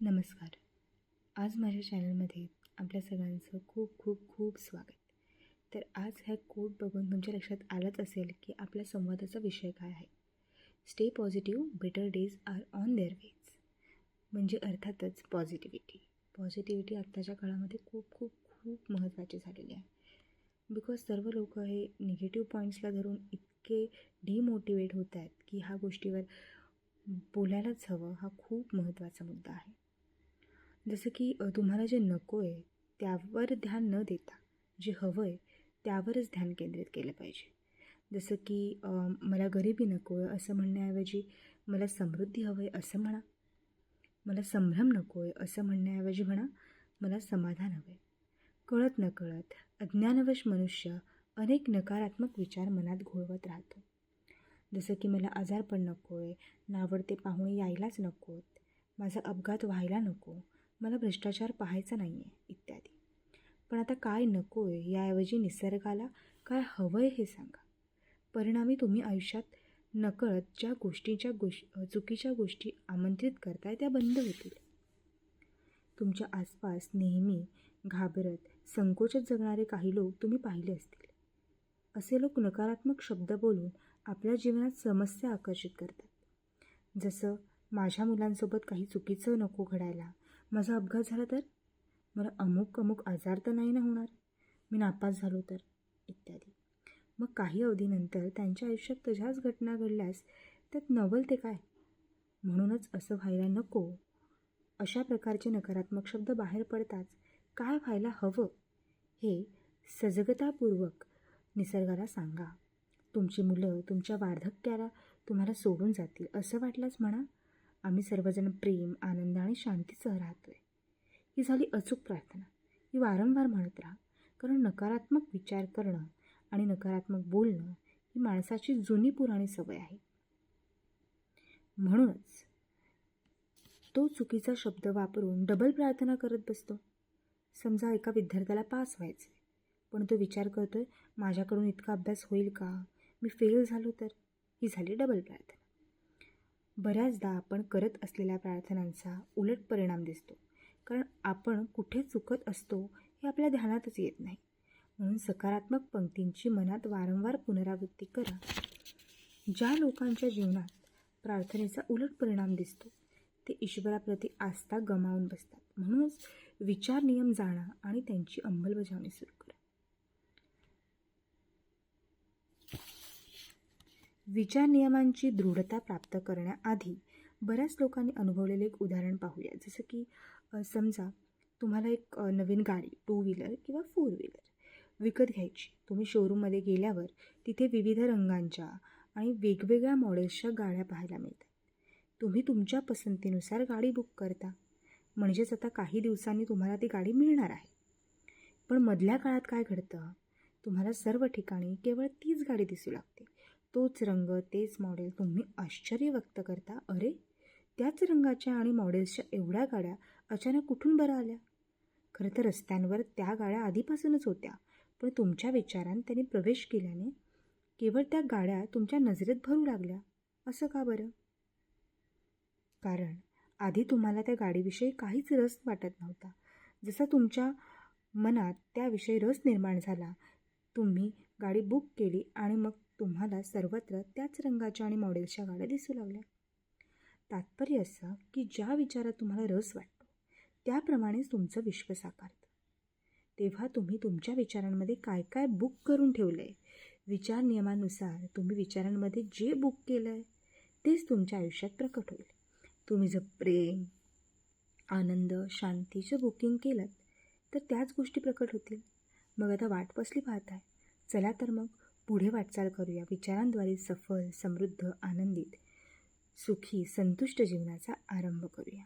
नमस्कार. आज माझ्या चॅनलमध्ये आपल्या सगळ्यांचं खूप खूप खूप स्वागत. तर आज ह्या कोट बघून तुमच्या लक्षात आलंच असेल की आपल्या संवादाचा विषय काय आहे. Stay positive, better days are on their ways. म्हणजे अर्थातच पॉझिटिव्हिटी आत्ताच्या काळामध्ये खूप खूप खूप महत्त्वाची झालेली आहे. बिकॉज सर्व लोक हे निगेटिव्ह पॉईंट्सला धरून इतके डिमोटिवेट होत आहेत की ह्या गोष्टीवर बोलायलाच हवं. हा खूप महत्त्वाचा मुद्दा आहे. जसं की तुम्हाला जे नको आहे त्यावर ध्यान न देता जे हवं आहे त्यावरच ध्यान केंद्रित केलं पाहिजे. जसं की मला गरिबी नको आहे असं म्हणण्याऐवजी मला समृद्धी हवं आहे असं म्हणा. मला संभ्रम नको आहे असं म्हणण्याऐवजी म्हणा मला समाधान हवं आहे. कळत नकळत अज्ञानवश मनुष्य अनेक नकारात्मक विचार मनात घोळवत राहतो. जसं की मला आजारपण नको आहे, नावडते पाहुणे यायलाच नकोत, माझा अपघात व्हायला नको, मला भ्रष्टाचार पाहायचा नाही आहे इत्यादी. पण आता काय नको आहे याऐवजी निसर्गाला काय हवं आहे हे सांगा. परिणामी तुम्ही आयुष्यात नकळत ज्या चुकीच्या गोष्टी आमंत्रित करताय त्या बंद होतील. तुमच्या आसपास नेहमी घाबरत संकोचत जगणारे काही लोक तुम्ही पाहिले असतील. असे लोक नकारात्मक शब्द बोलून आपल्या जीवनात समस्या आकर्षित करतात. जसं माझ्या मुलांसोबत काही चुकीचं नको घडायला, माझा अपघात झाला तर, मला अमुक आजार तर नाही ना होणार, मी नापास झालो तर, इत्यादी. मग काही अवधीनंतर त्यांच्या आयुष्यात तशाच घटना घडल्यास त्यात नवल ते काय. म्हणूनच असं व्हायला नको अशा प्रकारचे नकारात्मक शब्द बाहेर पडताच काय व्हायला हवं हे सजगतापूर्वक निसर्गाला सांगा. तुमची मुलं तुमच्या वार्धक्याला तुम्हाला सोडून जातील असं वाटलंच म्हणा, आम्ही सर्वजण प्रेम, आनंद आणि शांतीसह राहतोय. ही झाली अचूक प्रार्थना. ही वारंवार म्हणत राहा. कारण नकारात्मक विचार करणं आणि नकारात्मक बोलणं ही माणसाची जुनी पुराणी सवय आहे. म्हणूनच तो चुकीचा शब्द वापरून डबल प्रार्थना करत बसतो. समजा एका विद्यार्थ्याला पास व्हायचं आहे, पण तो विचार करतोय माझ्याकडून इतका अभ्यास होईल का, मी फेल झालो तर. ही झाली डबल प्रार्थना. बऱ्याचदा आपण करत असलेल्या प्रार्थनांचा उलट परिणाम दिसतो, कारण आपण कुठे चुकत असतो हे आपल्या ध्यानातच येत नाही. म्हणून सकारात्मक पंक्तींची मनात वारंवार पुनरावृत्ती करा. ज्या लोकांच्या जीवनात प्रार्थनेचा उलट परिणाम दिसतो ते ईश्वराप्रती आस्था गमावून बसतात. म्हणूनच विचार नियम जाणा आणि त्यांची अंमलबजावणी सुरू करा. विचार नियमांची दृढता प्राप्त करण्याआधी बऱ्याच लोकांनी अनुभवलेले एक उदाहरण पाहूया. जसं की समजा तुम्हाला एक नवीन गाडी 2 व्हीलर किंवा 4 व्हीलर विकत घ्यायची. तुम्ही शोरूममध्ये गेल्यावर तिथे विविध रंगांच्या आणि वेगवेगळ्या मॉडेल्सच्या गाड्या पाहायला मिळतात. तुम्ही तुमच्या पसंतीनुसार गाडी बुक करता. म्हणजेच आता काही दिवसांनी तुम्हाला ती गाडी मिळणार आहे. पण मधल्या काळात काय घडतं, तुम्हाला सर्व ठिकाणी केवळ तीच गाडी दिसू लागते, तोच रंग, तेच मॉडेल. तुम्ही आश्चर्य व्यक्त करता, अरे त्याच रंगाच्या आणि मॉडेल्सच्या एवढ्या गाड्या अचानक कुठून बरं आल्या. खरं तर रस्त्यांवर त्या गाड्या आधीपासूनच होत्या, पण तुमच्या विचारांत त्यांनी प्रवेश केल्याने केवळ त्या गाड्या तुमच्या नजरेत भरू लागल्या. असं का बरं. कारण आधी तुम्हाला त्या गाडीविषयी काहीच रस वाटत नव्हता. जसा तुमच्या मनात त्याविषयी रस निर्माण झाला, तुम्ही गाडी बुक केली आणि मग तुम्हाला सर्वत्र त्याच रंगाच्या आणि मॉडेल्सच्या गाड्या दिसू लागल्या. तात्पर्य असं की ज्या विचारात तुम्हाला रस वाटतो त्याप्रमाणेच तुमचं विश्व साकारतं. तेव्हा तुम्ही तुमच्या विचारांमध्ये काय काय बुक करून ठेवलं आहे, विचार नियमानुसार तुम्ही विचारांमध्ये जे बुक केलं आहे तेच तुमच्या आयुष्यात प्रकट होईल. तुम्ही जर प्रेम, आनंद, शांतीचं बुकिंग केलं तर त्याच गोष्टी प्रकट होतील. मग आता वाट कसली पाहताय. चला तर मग पुढे वाटचाल करूया. विचारांद्वारे सफल, समृद्ध, आनंदित, सुखी, संतुष्ट जीवनाचा आरंभ करूया.